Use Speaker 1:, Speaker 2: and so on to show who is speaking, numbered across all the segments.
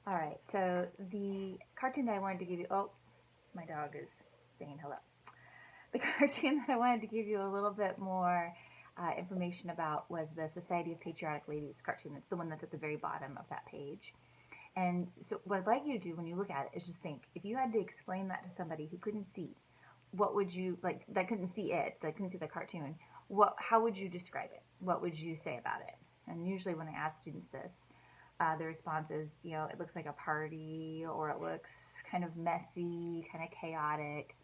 Speaker 1: All right, so the cartoon that I wanted to give you, oh, my dog is saying hello. The cartoon that I wanted to give you a little bit more information about was the Society of Patriotic Ladies cartoon. It's the one that's at the very bottom of that page. And so, what I'd like you to do when you look at it is just think, if you had to explain that to somebody who couldn't see, what would you like? That couldn't see it, that couldn't see the cartoon. How would you describe it? What would you say about it? And usually, when I ask students this, the response is, it looks like a party, or it looks kind of messy, kind of chaotic.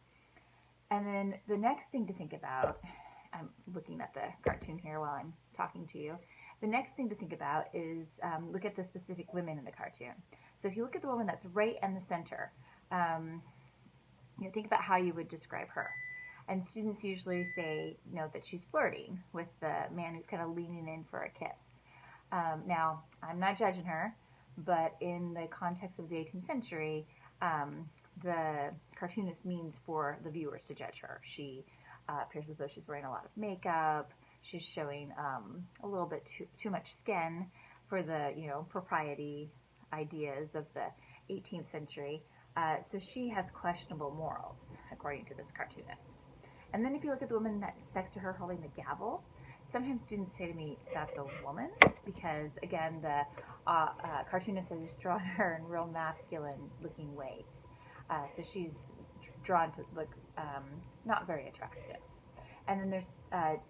Speaker 1: And then the next thing to think about, I'm looking at the cartoon here while I'm talking to you. The next thing to think about is look at the specific women in the cartoon. So if you look at the woman that's right in the center, um, think about how you would describe her. And students usually say, that she's flirting with the man who's kind of leaning in for a kiss. Now, I'm not judging her, but in the context of the 18th century, the cartoonist means for the viewers to judge her. She appears as though she's wearing a lot of makeup. She's showing a little bit too much skin for the propriety ideas of the 18th century. So she has questionable morals, according to this cartoonist. And then if you look at the woman that's next to her holding the gavel, sometimes students say to me, that's a woman, because again, the cartoonist has drawn her in real masculine looking ways. So she's drawn to look not very attractive. And then there's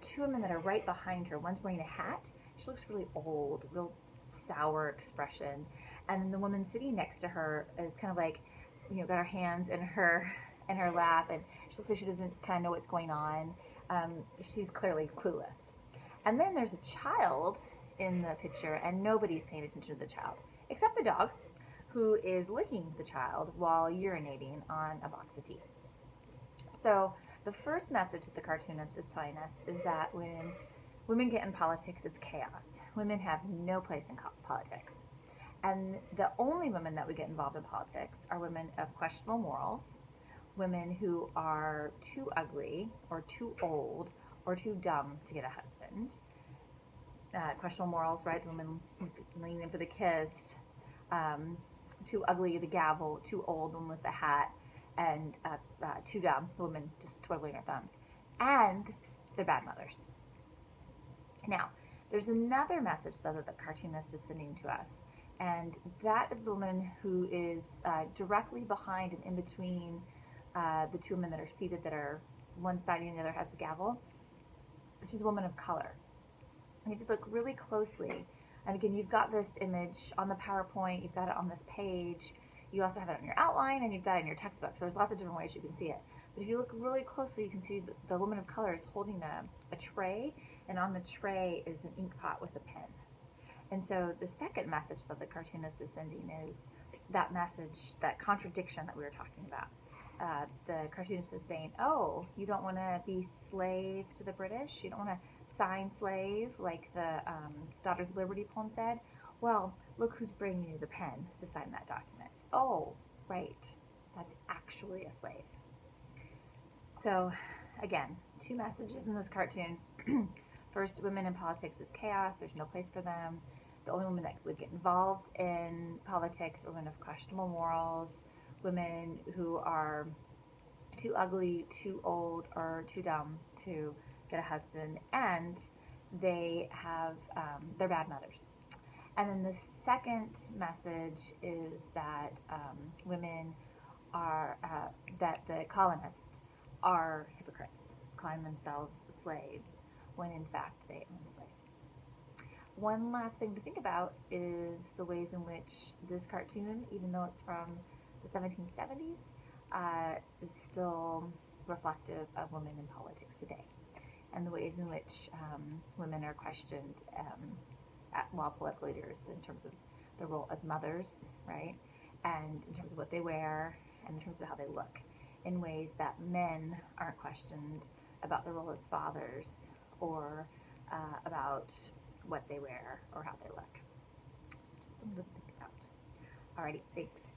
Speaker 1: two women that are right behind her. One's wearing a hat. She looks really old, real sour expression. And then the woman sitting next to her is kind of like, got her hands in her lap, and she looks like she doesn't kind of know what's going on. She's clearly clueless. And then there's a child in the picture, and nobody's paying attention to the child, except the dog, who is licking the child while urinating on a box of tea. So the first message that the cartoonist is telling us is that when women get in politics, it's chaos. Women have no place in politics. And the only women that would get involved in politics are women of questionable morals, women who are too ugly or too old or too dumb to get a husband. Questionable morals, right? The woman leaning in for the kiss, too ugly, the gavel, too old, the woman with the hat, and too dumb, the woman just twiddling her thumbs. And they're bad mothers. Now, there's another message, though, that the cartoonist is sending to us, and that is the woman who is directly behind and in between the two women that are seated, that are one side and the other has the gavel. She's a woman of color. And if you look really closely, and again, you've got this image on the PowerPoint, you've got it on this page, you also have it on your outline, and you've got it in your textbook. So there's lots of different ways you can see it. But if you look really closely, you can see the woman of color is holding a tray, and on the tray is an ink pot with a pen. And so the second message that the cartoonist is sending is that message, that contradiction that we were talking about. The cartoonist is saying, oh, you don't want to be slaves to the British? You don't want to sign slave like the Daughters of Liberty poem said? Well, look who's bringing you the pen to sign that document. Oh, right, that's actually a slave. So, again, two messages in this cartoon. First, women in politics is chaos. There's no place for them. The only women that would get involved in politics are women of questionable morals, women who are too ugly, too old, or too dumb to get a husband, and they're bad mothers. And then the second message is that women are, that the colonists are hypocrites, calling themselves slaves, when in fact they own slaves. One last thing to think about is the ways in which this cartoon, even though it's from the 1770s, is still reflective of women in politics today, and the ways in which women are questioned while political leaders, in terms of their role as mothers, right, and in terms of what they wear, and in terms of how they look, in ways that men aren't questioned about their role as fathers, or about what they wear or how they look. Just something to think about. Alrighty, thanks.